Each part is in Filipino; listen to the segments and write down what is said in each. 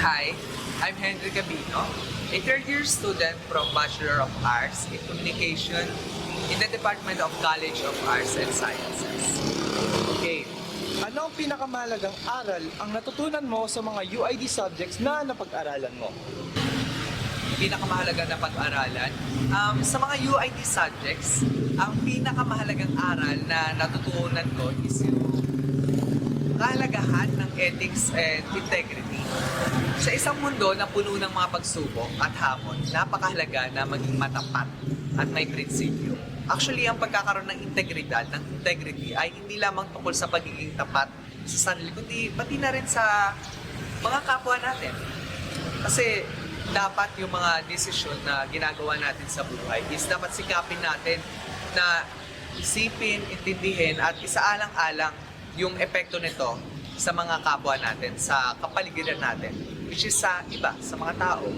Hi, I'm Henry Cabino, a third-year student from Bachelor of Arts in Communication in the Department of College of Arts and Sciences. Okay. Ano ang pinakamahalagang aral ang natutunan mo sa mga UID subjects na napag-aralan mo? Pinakamahalaga na pag-aralan, sa mga UID subjects, ang pinakamahalagang aral na natutunan ko is yung kahalagahan ng ethics and integrity. Sa isang mundo na puno ng mga pagsubok at hamon, napakahalaga na maging matapat at may prinsipyo. Actually, ang pagkakaroon ng integridad, ng integrity ay hindi lamang tungkol sa pagiging tapat sa sarili, kundi pati na rin sa mga kapwa natin. Kasi dapat yung mga desisyon na ginagawa natin sa buhay is dapat sikapin natin na isipin, intindihin at isaalang-alang yung epekto nito sa mga kapwa natin, sa kapaligiran natin, which is sa iba, sa mga tao.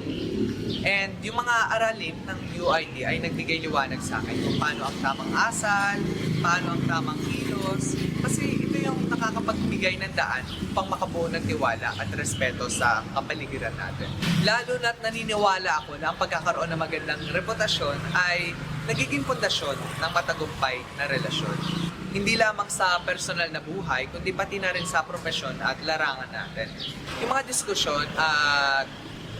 And yung mga aralin ng UID ay nagbigay liwanag sa akin kung paano ang tamang asal, paano ang tamang kilos, kasi ito yung nakakapagbigay ng daan upang makabuo ng tiwala at respeto sa kapaligiran natin. Lalo na't naniniwala ako na ang pagkakaroon ng magandang reputasyon ay nagiging pundasyon ng matagumpay na relasyon. Hindi lamang sa personal na buhay, kundi pati na rin sa profesyon at larangan natin. Yung mga diskusyon at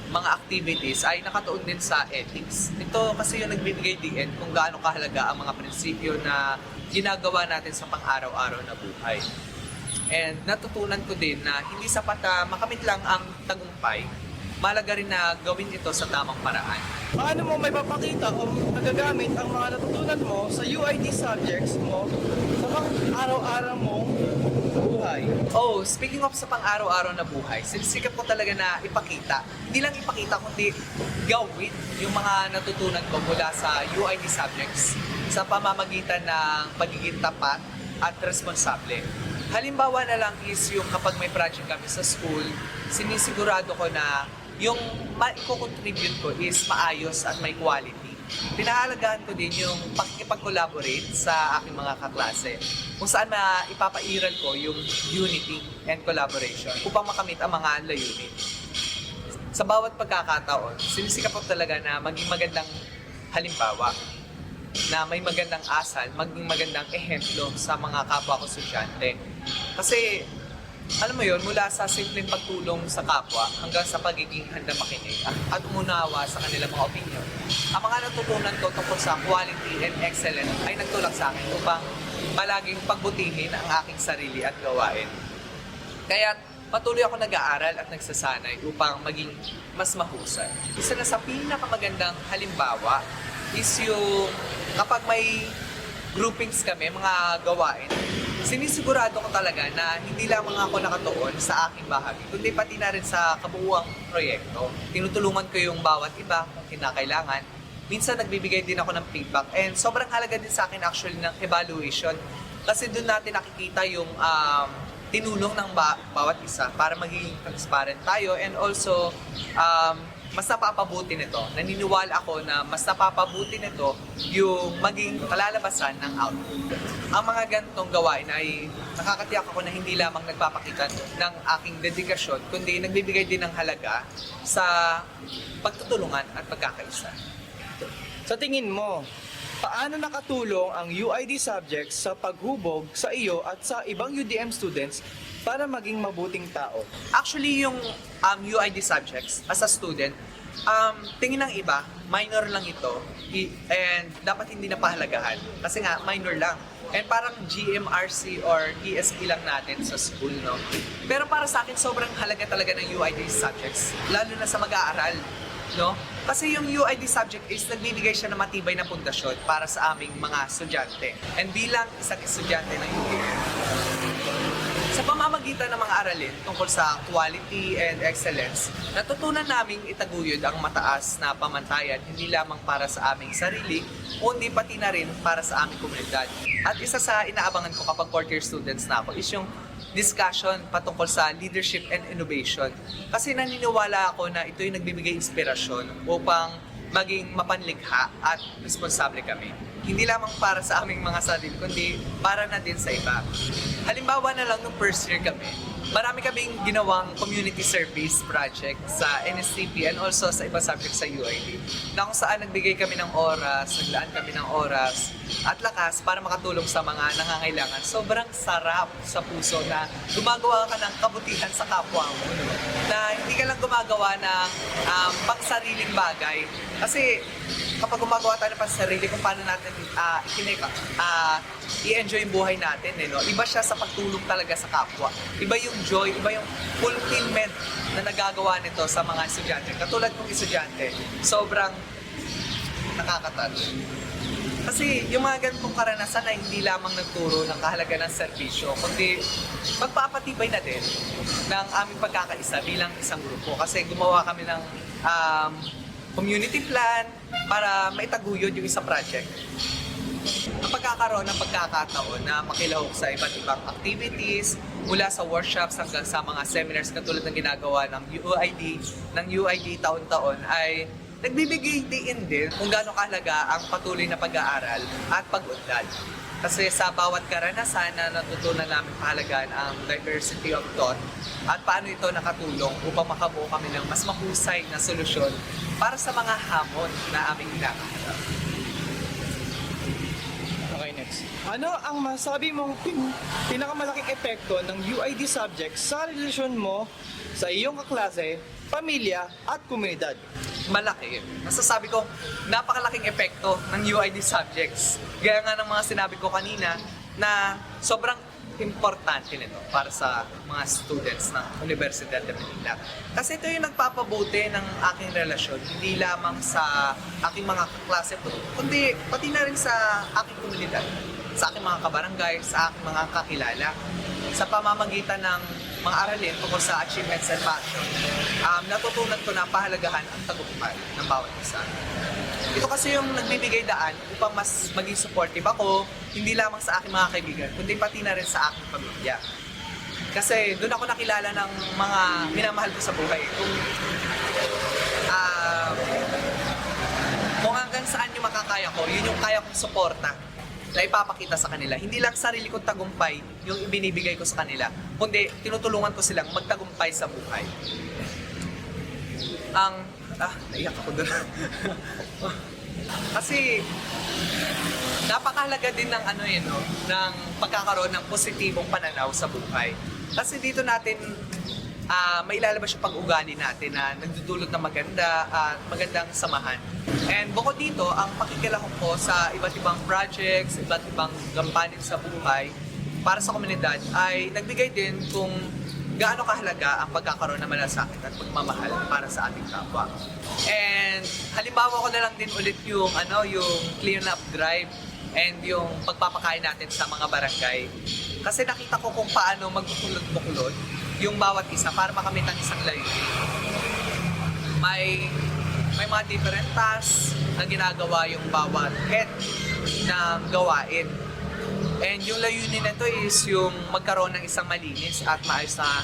mga activities ay nakatuon din sa ethics. Ito kasi yung nagbibigay diin kung gaano kahalaga ang mga prinsipyo na ginagawa natin sa pang-araw-araw na buhay. And natutunan ko din na hindi sapat na makamit lang ang tagumpay, mahalaga rin na gawin ito sa tamang paraan. Paano mo may papakita o nagagamit ang mga natutunan mo sa UID subjects mo sa pang-araw-araw mong buhay? Oh, speaking of sa pang-araw-araw na buhay, sinisikap ko talaga na ipakita. Hindi lang ipakita, kundi gawin yung mga natutunan ko mula sa UID subjects sa pamamagitan ng pagiging tapat at responsable. Halimbawa na lang is yung kapag may project kami sa school, sinisigurado ko na yung ma-contribute ko is maayos at may quality. Pinahalagahan ko din yung pakikipag-collaborate sa aking mga kaklase kung saan ipapairal ko yung unity and collaboration upang makamit ang mga layunin. Sa bawat pagkakataon, sinisikap ko talaga na maging magandang halimbawa, na may magandang asal, maging magandang ehemplo sa mga kapwa ko estudyante. Kasi alam mo yun, mula sa simpleng pagtulong sa kapwa hanggang sa pagiging handang makinig at umunawa sa kanilang mga opinion. Ang mga natutunan ko tungkol sa quality and excellence ay nagtulak sa akin upang palaging pagbutihin ang aking sarili at gawain. Kaya patuloy ako nag-aaral at nagsasanay upang maging mas mahusay. Isa na sa pinakamagandang halimbawa is yung kapag may groupings kami, mga gawain, sinisigurado ko talaga na hindi lamang ako nakatuon sa aking bahagi, kundi pati na rin sa kabuuang proyekto. Tinutulungan ko yung bawat iba kung kinakailangan. Minsan nagbibigay din ako ng feedback and sobrang halaga din sa akin actually ng evaluation kasi doon natin nakikita yung tinulong ng bawat isa para maging transparent tayo and also mas napapabuti nito. Naniniwala ako na mas napapabuti nito yung maging kalalabasan ng output. Ang mga ganitong gawain ay nakakatiyak ako na hindi lamang nagpapakita ng aking dedikasyon, kundi nagbibigay din ng halaga sa pagtutulungan at pagkakaisa. Sa tingin mo, paano nakatulong ang UID subjects sa paghubog sa iyo at sa ibang UDM students para maging mabuting tao? Actually, yung UID subjects as a student, tingin ng iba, minor lang ito and dapat hindi na pahalagahan kasi nga minor lang. And parang GMRC or ESE lang natin sa school, no? Pero para sa akin, sobrang halaga talaga ng UID subjects, lalo na sa mag-aaral, no? Kasi yung UID subject is nagbibigay siya ng matibay na pundasyon para sa aming mga estudyante. And bilang isang estudyante ng UDM, sa pamamagitan ng mga aralin tungkol sa quality and excellence, natutunan naming itaguyod ang mataas na pamantayan hindi lamang para sa aming sarili, kundi pati na rin para sa aming komunidad. At isa sa inaabangan ko kapag fourth year students na ako is yung discussion patungkol sa leadership and innovation. Kasi naniniwala ako na ito yung nagbibigay inspirasyon upang maging mapanlikha at responsable kami. Hindi lamang para sa aming mga sarili, kundi para na din sa iba. Halimbawa na lang nung first year kami, marami kaming ginawang community service project sa NSTP and also sa ibang subject sa UID na kung saan nagbigay kami ng oras, naglaan kami ng oras at lakas para makatulong sa mga nangangailangan. Sobrang sarap sa puso na gumagawa ka ng kabutihan sa kapwa mo. No? Na hindi ka lang gumagawa ng pang-sariling bagay. Kasi kapag gumagawa tayo ng pang-sarili kung paano natin i-enjoy yung buhay natin. No? Iba siya sa pagtulong talaga sa kapwa. Iba yung joy, iba yung fulfillment na nagagawa nito sa mga estudyante. Katulad kong estudyante, sobrang nakaka-touch. Kasi yung mga ganitong karanasan ay hindi lamang nagturo ng kahalaga ng serbisyo, kundi magpapatibay na din ng aming pagkakaisa bilang isang grupo. Kasi gumawa kami ng community plan para maitaguyod yung isang project. Ang pagkakaroon ng pagkakataon na makilahok sa iba't ibang activities mula sa workshops hanggang sa mga seminars katulad ng ginagawa ng UID taon-taon ay nagbibigay diin din kung gaano kahalaga ang patuloy na pag-aaral at pag-unlad. Kasi sa bawat karanasan na natutunan namin pahalagaan ang diversity of thought at paano ito nakatulong upang makabuo kami ng mas mahusay na solusyon para sa mga hamon na aming kinakaharap. Okay, next. Ano ang masabi mong pinakamalaking epekto ng UID subject sa relasyon mo sa iyong kaklase, pamilya at komunidad? Malaki. Masasabi ko, napakalaking epekto ng UID subjects. Gaya nga ng mga sinabi ko kanina na sobrang importante nito para sa mga students ng Universidad de Manila. Kasi ito yung nagpapabuti ng aking relasyon, hindi lamang sa aking mga kaklase, kundi pati na rin sa aking komunidad, sa aking mga kabarangay, sa aking mga kakilala, sa pamamagitan ng mga aralin tungkol sa achievements and passion. Natutunan ko na pahalagahan ang tagumpay ng bawat isa. Ito kasi yung nagbibigay daan upang mas maging supportive ako, hindi lamang sa aking mga kaibigan, kundi pati na rin sa aking pamilya. Kasi doon ako nakilala ng mga minamahal ko sa buhay. Kung hanggang saan yung makakaya ko, yun yung kaya kong suporta na ipapakita sa kanila. Hindi lang sarili kong tagumpay yung ibinibigay ko sa kanila, kundi tinutulungan ko silang magtagumpay sa buhay. Naiyak ako doon. Kasi napakahalaga din ng ng pagkakaroon ng positibong pananaw sa buhay. Kasi dito natin may ilalabas yung pag-ugali natin na nagdudulot ng maganda at magandang samahan. And bukod dito, ang pakikilahok ko sa iba't ibang projects, iba't ibang gampanin sa buhay para sa komunidad ay nagbigay din kung gaano kahalaga ang pagkakaroon ng malasakit at pagmamahal para sa ating kapwa. And halimbawa ko na lang din ulit yung clean up drive and yung pagpapakain natin sa mga barangay. Kasi nakita ko kung paano magbukulod-bukulod yung bawat isa para makamit ang isang layunin. May mga different tasks na ginagawa yung bawat head ng gawain. And yung layunin nito is yung magkaroon ng isang malinis at maayos na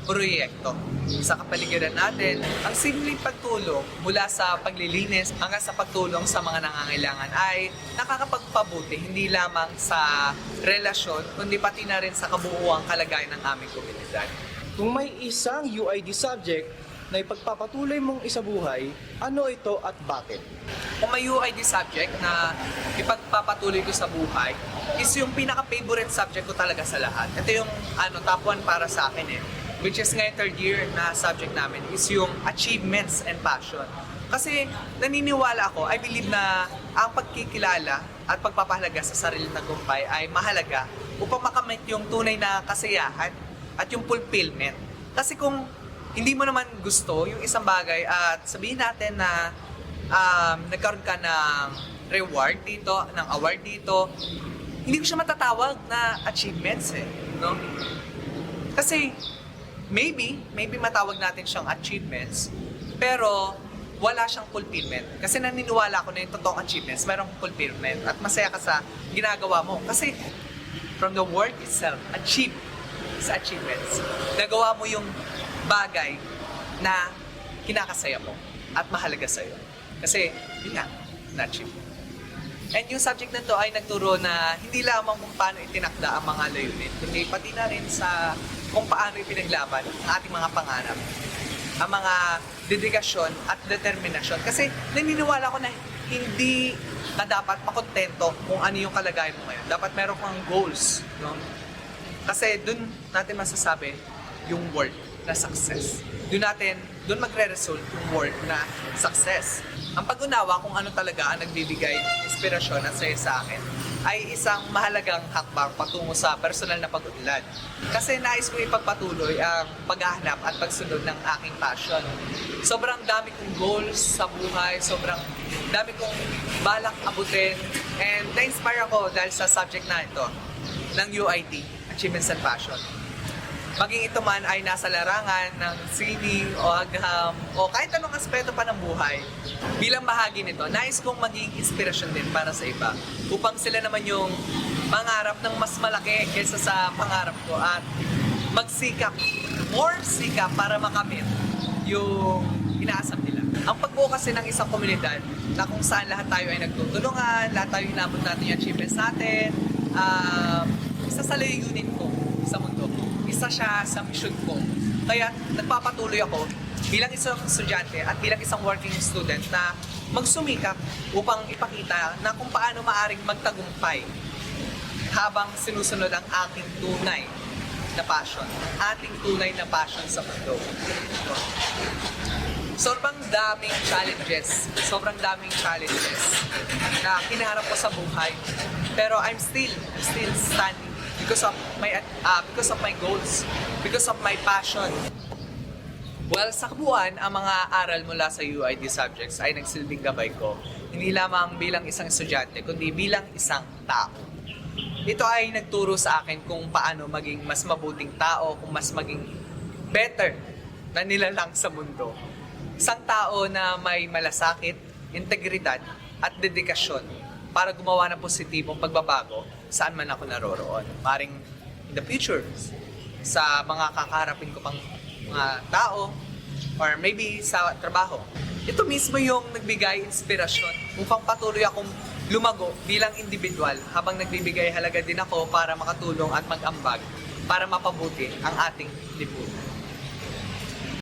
proyekto sa kapaligiran natin. Ang simpleng pagtulong mula sa paglilinis hanggang sa pagtulong sa mga nangangailangan ay nakakapagpabuti hindi lamang sa relasyon kundi pati na rin sa kabuuang kalagayan ng aming komunidad. Kung may isang UID subject na ipagpapatuloy mong isabuhay, ano ito at bakit? Kung may UID subject na ipagpapatuloy ko sa buhay, is yung pinaka-favorite subject ko talaga sa lahat. Ito yung top 1 para sa akin which is ngayon third year na subject namin, is yung achievements and passion. Kasi naniniwala ako, I believe na ang pagkikilala at pagpapahalaga sa sariling tagumpay ay mahalaga upang makamit yung tunay na kasiyahan at yung fulfillment. Kasi kung hindi mo naman gusto yung isang bagay at sabihin natin na nagkaroon ka ng reward dito, ng award dito, hindi ko siya matatawag na achievements no? Kasi maybe matawag natin siyang achievements, pero wala siyang fulfillment. Kasi naniniwala ako na yung totoong achievements, mayroong fulfillment at masaya ka sa ginagawa mo. Kasi from the word itself, achieve sa achievements. Nagawa mo yung bagay na kinakasaya mo at mahalaga sa'yo. Kasi, yun nga, na-achieve. And yung subject na to ay nagturo na hindi lamang kung paano itinakda ang mga layunin, kundi pati na rin sa kung paano ipinaglaban ang ating mga pangarap, ang mga dedikasyon at determinasyon. Kasi naniniwala ko na hindi ka dapat makontento kung ano yung kalagayan mo ngayon. Dapat meron kang goals. No? Kasi dun natin masasabi yung word na success. Doon magre-result yung word na success. Ang pag-unawa kung ano talaga ang nagbibigay inspirasyon at saya sa akin ay isang mahalagang hakbang patungo sa personal na pag-unlad. Kasi nais ko ipagpatuloy ang paghahanap at pagsunod ng aking passion. Sobrang dami kong goals sa buhay, sobrang dami kong balak abutin, and na-inspire ako dahil sa subject na ito ng UIT, Achievements and Passion. Maging ito man ay nasa larangan ng sining o agham o kahit anong aspeto pa ng buhay, bilang bahagi nito, nais kong maging inspirasyon din para sa iba upang sila naman yung mangarap ng mas malaki kaysa sa pangarap ko at magsikap, more sikap para makamit yung inaasam nila. Ang pagbuo kasi ng isang komunidad na kung saan lahat tayo ay nagtutulungan, lahat tayo inabot natin yung achievements natin, isa sa layunin ko sa mundo. Isa siya sa mission ko. Kaya nagpapatuloy ako bilang isang estudyante at bilang isang working student na magsumikap upang ipakita na kung paano maaring magtagumpay habang sinusunod ang aking tunay na passion. Ating tunay na passion sa mundo. Sobrang daming challenges na kinaharap ko sa buhay. Pero I'm still standing because of my goals, because of my passion. Well, sa kabuuan, ang mga aral mula sa UID subjects ay nagsilbing gabay ko, hindi lamang bilang isang estudyante, kundi bilang isang tao. Ito ay nagturo sa akin kung paano maging mas mabuting tao, kung mas maging better na nilalang sa mundo. Isang tao na may malasakit, integridad at dedikasyon para gumawa ng positibong pagbabago saan man ako naroroon. Maring in the future, sa mga kakaharapin ko pang mga tao, or maybe sa trabaho. Ito mismo yung nagbigay inspirasyon upang patuloy akong lumago bilang individual habang nagbibigay halaga din ako para makatulong at mag-ambag para mapabuti ang ating lipunan.